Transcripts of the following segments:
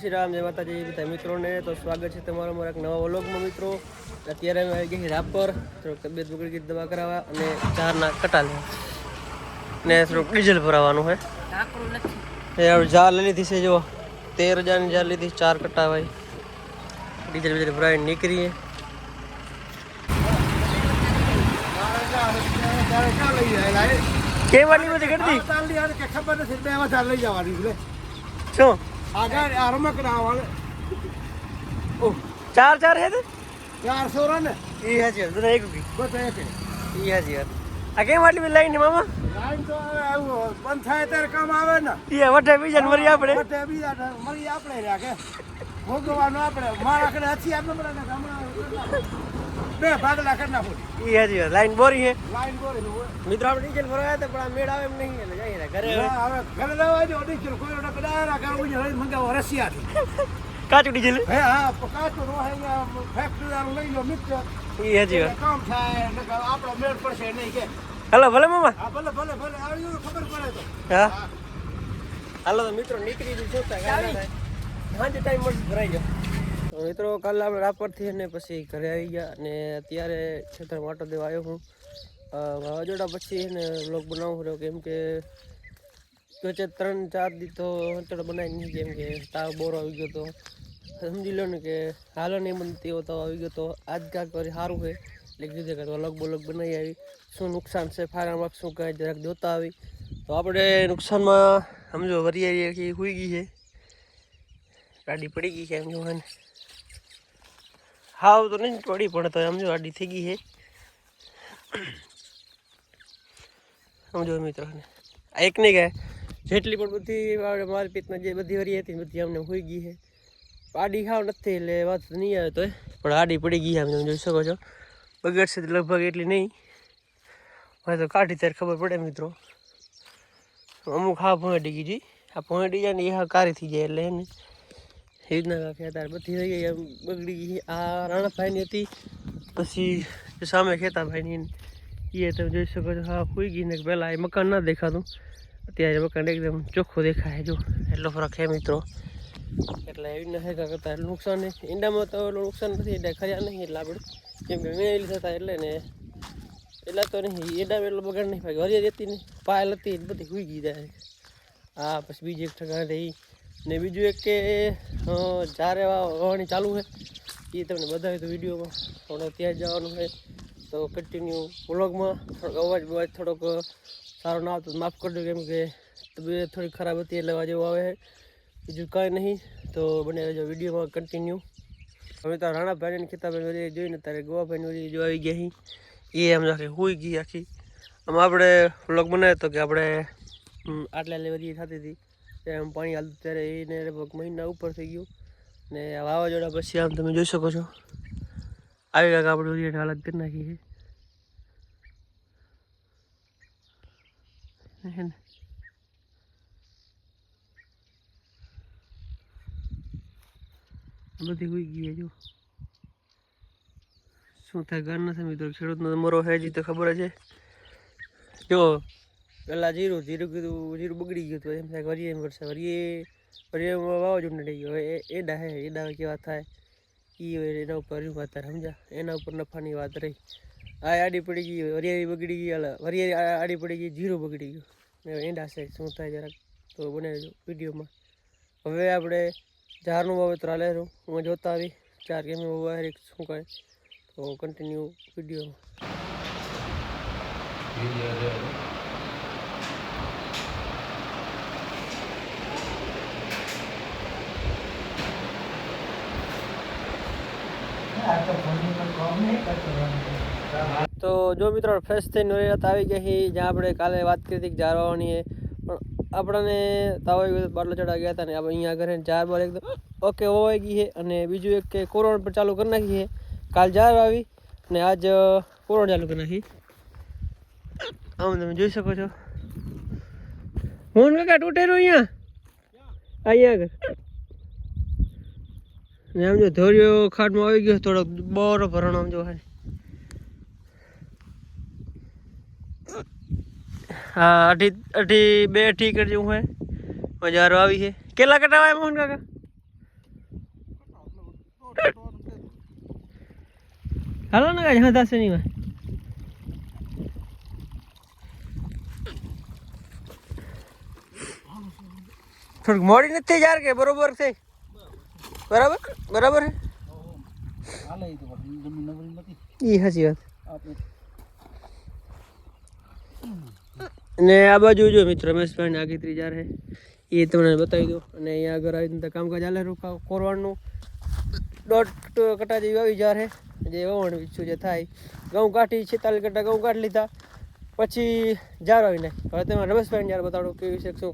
શ્રી રામ, જય માતાજી બધા મિત્રોને. તો સ્વાગત છે તમારો મારા એક નવા વ્લોગમાં મિત્રો. અત્યારે અમે આવી ગયા રાપર, થોડુંક તબિયત બગડી ગઈ દવા કરાવવા અને ચારના કટા લેવા ને થોડુંક ડીઝલ ભરાવાનું છે. જાર લઈ લીધી છે, જો 13,000ની જાર લીધી, 4 કટા ભાઈ ડીઝલ બીજલ ભરાવીને નીકળીએ. કેવાની બધી કરતી ખબર નથી 2,000 લઈ જવાની શું આગળ આ રમકડા ચાર હે તે 400 રન એ હાજી બધા એક કી બધા એક એ હાજી આ કેમ આટલી લાઈન મામા લાઈન તો આવું બંધ થાય ત્યારે કામ આવે ને એ વઠે બીજા મરી આપણે વઠે બીજા મરી આપણે રાખે ભોગવવાનું આપણે મારા કને હથી આપણે બરાને ગામડા 2 ભાગલા કરી નાખો એ હાજી લાઈન બોરી હે લાઈન બોરી મિત્રો આપણે ડીઝલ ભરાયા હતા પણ આ મેળ આવે એમ નહીં એટલે જઈએ ઘરે હવે ઘરે લેવા જો ડીઝલ કોઈ ઓડા કડારા ગામ લઈ મંગાવો રશિયાથી કાચું ડીઝલ હે હા કાચું રો હે ફેક્ટરી વાળો લઈ લો મિક્સર એ હાજી કામ થાય ને આપણો મેળ પડશે નહીં કે હાલો ભલે મામા હા ભલે આવ્યું ખબર પડે તો હા હાલો તો મિત્રો નીકળી જઈ શું થાય સાંજે ટાઈમ મળશે ભરાઈ જાવ. મિત્રો કાલે આપણે રાપરથી ને પછી ઘરે આવી ગયા અને અત્યારે ખેતરમાં આટો દેવા આવ્યો હું. વાવાઝોડા પછી એને બ્લોગ બનાવવું રહ્યો કેમ કે વચ્ચે 3-4 દી તો હંતડો બનાવી નહીં કેમ કે તાવ બોરો આવી ગયો તો સમજી લો ને કે હાલો નહીં બનતી એવો તાવ આવી ગયો તો આજ કાંક કરી સારું હોય એટલે કીધું કે અલગ બોલગ બનાવી આવી શું નુકસાન છે ફારામાં શું કાંઈ જરાક જોતા આવી તો આપણે નુકસાનમાં સમજો વરિયાળી સુઈ ગઈ છે, ગાડી પડી ગઈ છે એમ જોવાને હાવ તો નહીં પડી પણ તો સમજો ગાડી થઈ ગઈ છે સમજો મિત્રોને એક નહીં ગયા જેટલી પણ બધી મારી પીતમાં જે બધી વરી હતી બધી અમને હોઈ ગઈ છે. આડી ખાવ નથી એટલે વાત નહીં આવે તો પણ આડી પડી ગઈ તમે જોઈ શકો છો. બગડશે તો લગભગ એટલી નહીં હવે તો કાઢી ત્યારે ખબર પડે મિત્રો. અમુક હા ભોંડી ગઈ જી આ ભોંડી જાય ને એ હા કારી થઈ જાય એટલે એને એ રીતના કાંઈ અત્યારે બધી થઈ ગઈ એમ બગડી ગઈ. આ રાણાભાઈની હતી પછી સામે ખેતાભાઈની એ તમે જોઈ શકો છો હા હોઈ ગઈ ને પહેલાં એ મકાન ના દેખાતું અત્યારે મકાન એકદમ ચોખ્ખું દેખાય જો એટલો ફરક છે મિત્રો. એટલે એવી રીતના હેગા કરતા એટલું નુકસાન નહીં. ઈંડામાં તો એટલું નુકસાન નથી એટલે ખર્યા નહીં એટલે આપણે કેમ કે મેં થતા એટલે ને એટલા તો નહીં ઈંડામાં એટલો બગાડ નહીં ભાઈ હરિયાળી હતી ને પાયલ હતી બધી હોઈ ગઈ જાય. હા પછી બીજી એક ઠેકાણે રહી ને બીજું એક કે જ્યારે વાવણી ચાલુ છે એ તમને બતાવ્યું તો વિડીયોમાં પણ ત્યાં જવાનું છે તો કન્ટિન્યુ વ્લોગમાં થોડોક અવાજ થોડોક સારો ના આવતો માફ કરજો કેમ કે તબિયત થોડી ખરાબ હતી એટલે અવાજ એવો આવે છે બીજું કાંઈ નહીં. તો બને રહેજો વિડીયોમાં કન્ટિન્યુ. હવે તો રાણાભાઈને ખેતાભાઈ જોઈને ત્યારે ગોવાભાઈને જો આવી ગયા એ એમ આખી હોઈ ગઈ આખી. આમ આપણે વ્લોગ બનાવ્યો હતો કે આપણે આટલા વધી થતી હતી ત્યારે આમ પાણી હાલતું ત્યારે એને લગભગ મહિના ઉપર થઈ ગયું ને આ વાવાઝોડા પછી આમ તમે જોઈ શકો છો આવી કાંક આપણે વરિયાળી હાલત કરી નાખી છે. બધી હોઈ ગઈ જો શું થાય ગાર નથી મિત્રો. ખેડૂતનો મરો હે જ તો ખબર છે. જો પેલા જીરું કીધું બગડી ગયું તો એમ થાય વરિયે એમ કરશે વરિયામાં વાવાઝોડું થઈ ગયો એડા હે એડા કેવા થાય એ એના ઉપર વાત સમજા એના ઉપર નફાની વાત રહી. આ આડી પડી ગઈ વરિયાળી બગડી ગઈ વરિયાળી આડી પડી ગઈ જીરું બગડી ગયું એંડા છે શું થાય જરાક તો બનાવજો વિડીયોમાં. હવે આપણે ઝાડનું વાવેતર હાલે હું જોતા આવી ચાર કેમ વાવેર શું કહે તો કન્ટિન્યુ વિડીયોમાં. તો જો મિત્રો ફ્રેશ થઈને આવી ગયા છીએ જ્યાં આપણે કાલે વાત કરી હતી જાર વાવવાની પણ આપણને તાવ આવી ગયો બાટલો ચડા ગયા હતા ને આપણે અહીંયા ઘરે જાર બાર એકદમ ઓકે હોવાઈ ગઈ છે. અને બીજું એક કે કોરોના પર ચાલુ કરી નાખી છે. કાલ જાર આવી ને આજ કોરોના ચાલુ કરી નાખી આમ તમે જોઈ શકો છો. હું કાકા તૂટે રહ્યો અહીંયા આગળ ને આમ જો ધોરિયો ખાડમાં આવી ગયો થોડોક બોરો ભરણો આમ જો હા અઢી 2 અઢી જેવું હોય મજારો આવી છે. કેટલા કટાવાય મોહન કાકા હાલો ને કાંઈ હા થશે નહીં થોડીક મોડી નથી યાર કે બરોબર છે બરાબર બરાબર હે એ સાચી વાત અને આ બાજુ જો મિત્રો રમેશભાઈ આગેત્રી જાર છે એ તમને બતાવી દો અને અહીંયા આગળ આવી રીતે કામકાજ ચાલે કોરવાડનું 1.5 કટા જેવી આવી જાર છે જે વવણ ઈચ્છું જે થાય ઘઉં કાઢી 46 કટા ઘઉં કાઢી લીધા પછી જાર આવી નાખી હવે તમે રમેશભાઈને જાર બતાડો કેવી છે શું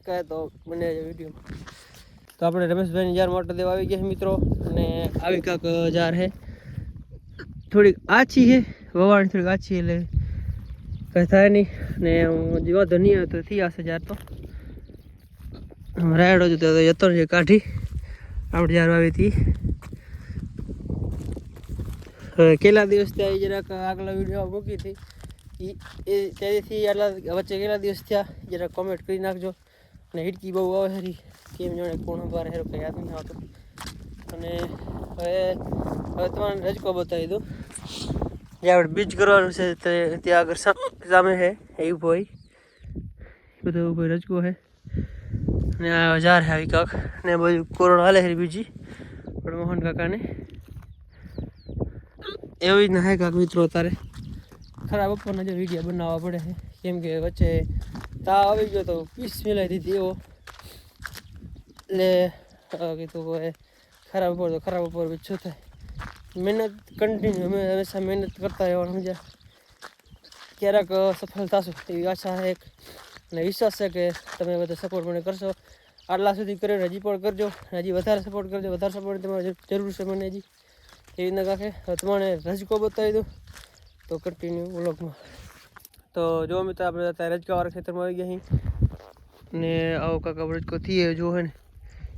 કહે તો મને વિડીયો તો આપણે રમેશભાઈની જાર મોટર દેવા આવી ગયા છે મિત્રો અને આવી કાંક જાર છે થોડીક આછી છે વવાણ થોડીક આછી એટલે કંઈ થાય નહીં ને હું જેવા ધનિયા હતો થઈ આવશે જાર તો રાયડો જતો જતો છે કાઢી આપણે જાર આવી હતી કેટલા દિવસ ત્યાં જરાક આગલા વિડીયો મૂકી હતી એ ત્યાંથી આટલા વચ્ચે કેટલા દિવસ થયા જરાક કોમેન્ટ કરી નાખજો અને હિડકી બહુ આવે હરી કેમ જાણે કોણ બાર હેરો કંઈ યાદ નહીં આવતું અને હવે તમારે રજકો બતાવી દઉં જે આપણે બીજ કરવાનું છે ત્યાં આગળ સામે છે એ ઊભો હોય બધો ઊભો રજકો છે અને આ જાર છે આવી કાંક ને બધું કોરોના હાલે છે બીજી પણ મોહન કાકાને એવી જ ના હે કાંક મિત્રો તારે ખરાબ બપોરના જે વિડીયો બનાવવા પડે છે કેમ કે વચ્ચે તાવ આવી ગયો તો પીસ મિલાઈ દીધી એવો એટલે કીધું હવે ખરાબ બપોર તો ખરાબ બપોર શું થાય મહેનત કન્ટિન્યુ અમે હંમેશા મહેનત કરતા રહેવાનું સમજ્યા ક્યારેક સફળ થશું એવી આશા છે અને વિશ્વાસ છે કે તમે બધા સપોર્ટ મને કરશો આટલા સુધી કર્યો હજી પણ કરજો હજી વધારે સપોર્ટ કરજો વધારે સપોર્ટ તમારે જરૂર છે મને હજી એવી રીતના કાંકે તમારે રજકો બતાવી દઉં તો કન્ટિન્યુ વ્લોગમાં તો જો મિત્રો આપણે અત્યારે રજકાવાળા ખેતરમાં આવી ગયા અહીં ને આવો કાંક આપણે રજકો થઈએ જો હે ને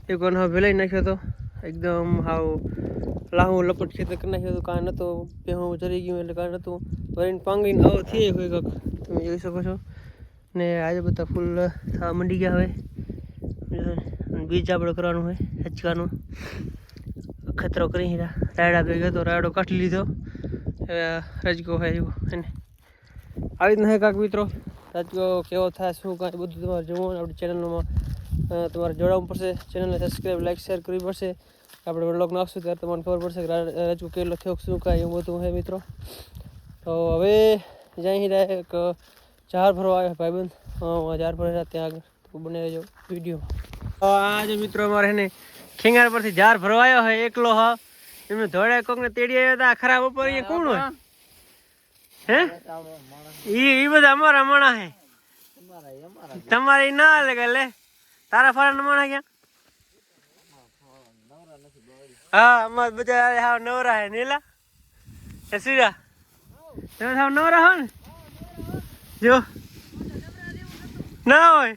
એક વાર હા ભેલાઈ નાખ્યો હતો એકદમ હાવ લાહું લપટ ખેતર કરી નાખ્યું હતું કાંઈ નહોતું પહેવું જરી ગયું એટલે કાંઈ નહોતું ભરીને પાંગીને આવો થઈએ કોઈ કાંક તમે જોઈ શકો છો ને આજે બધા ફૂલ થવા મંડી ગયા હવે બીજ આપણે કરવાનું હોય હેચકાનું ખતરો કરી રાયડા ભેગા તો રાયડો કાઢી લીધો રજકો હોય એવો એને આવી રીતના હે કાંક મિત્રો રજકો કેવો થાય શું કાંઈ બધું તમારે જોવાનું આપણી ચેનલમાં તમારે જોડાવવું પડશે ચેનલને સબસ્ક્રાઈબ લાઈક શેર કરવી પડશે આપણે વ્લોગ નાખશું ત્યારે તમને ખબર પડશે કે રજકો કેટલો થયો શું કાંઈ એવું બધું છે મિત્રો તો હવે જ્યાં રહે એક જાર ભરવા આવ્યો ભાઈબંધ જાર ભરેલા ત્યાં આગળ તો બને રહેજો વિડીયો આજે મિત્રો અમારે એને ખેંગાર પરથી જાર ભરવા આવ્યો હોય એકલો હા એમને ધોળે કોકને તેડી આવ્યો હતા ખરાબ ઉપર અહીંયા કોણ હોય હે એ બધા અમારા માણા હે તમારે ના હાલે કે લે તારા ફારા માણા ક્યાં હા અમાર બધા હાવ નવરા હે નીલા એ સીરા તમે હાવ નવરા હો ને જો ના હોય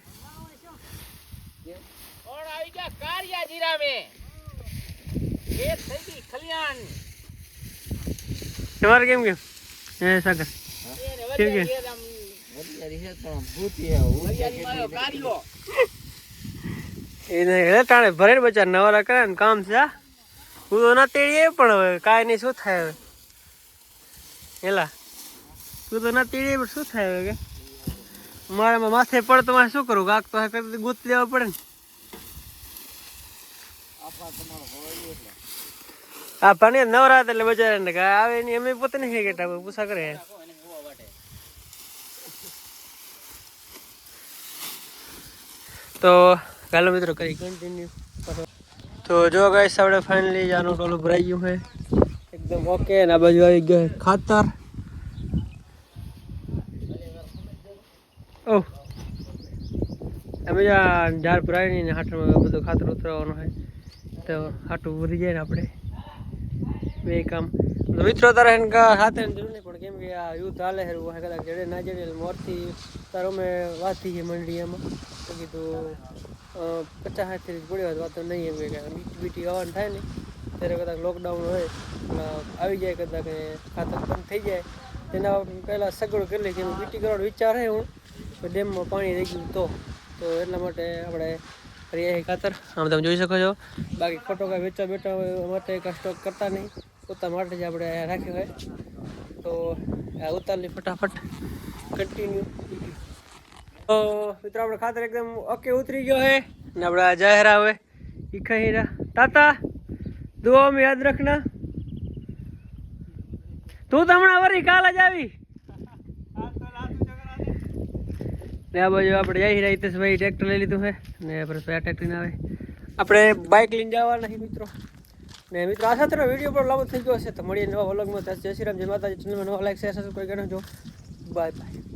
આવી ગયા કારિયા જીરા મે એક થઈ ગઈ ખલિયાણ તમારે કેમ કેમ હે સાગર કેમ કેમ એને ટાણે ભરે બચાર નવરા કરે ને કામ છે હું તો ના તેડીએ પણ હવે કાંઈ નહીં શું થાય હવે એલા તું તો ના તેડીએ પણ શું થાય હવે કે મારામાં માથે પડે તો મારે શું કરું કાક તો કરતી ગોત લેવા પડે ને આ પાણી નવરા એટલે બચારા ને આવે નહીં અમે પોતે નહીં કેટા પૂછા કરે તો ચાલો મિત્રો કરી કન્ટિન્યુ તો જો ગાઈસ આપણે ફાઇનલી આનું ટોલું ભરાઈ ગયું છે એકદમ ઓકે ને આ બાજુ આવી ગયો ખાતર ઓહ અમે જાર ભરાય નહીં ને હાટમાં બધું ખાતર ઉતરવાનું હોય તો હાટું ભરી જાય ને આપણે બે કામ મિત્રો તારા એને હાથે જરૂર નહીં પણ કેમ કે આ યુદ્ધ હાલે છે કદાચ જડે ના જડે મોરથી તારો મેં વાત થઈ ગઈ મંડી એમાં તો કીધું 50 60 પડ્યો વાતો નહીં એમ કે બીટી આવવાનું થાય ને ત્યારે કદાચ લોકડાઉન હોય આવી જાય કદાચ કે ખાતર બંધ થઈ જાય તેના પહેલાં સગવડ કરી લે કે બીટી કરવાનો વિચાર છે હું ડેમમાં પાણી રહી ગયું તો એટલા માટે આપણે કરીએ ખાતર આમ તમે જોઈ શકો છો બાકી ખોટો કાંઈ વેચવા બેઠા હોય માટે કાંઈ સ્ટોક કરતા નહીં પોતા માટે જ આપણે રાખ્યો હોય તો આ ઉતારની ફટાફટ કન્ટિન્યુ. તો મિત્રો આપણે ખાતર એકદમ ઓકે ઉતરી ગયો હે ને આપણા જાહેરા હવે એ ખાઈ તાતા દુઆ में યાદ રખના. તું તો હમણાં વરી કાલ જ આવી ને આ બાજુ આપણે જઈ રહ્યા હિતેશભાઈ ટ્રેક્ટર લઈ લીધું છે ને પછી આ ટ્રેક્ટર આવે આપણે બાઇક લઈને જવાના છે મિત્રો. ને મિત્રો આ સાથેનો વિડીયો પણ લાંબો થઈ ગયો હશે તો મળીએ નવા વ્લોગમાં. જય શ્રી રામ, જય માતાજી. ચેનલમાં નવા લાઈક શેર સબસ્ક્રાઈબ કરજો. Bye bye.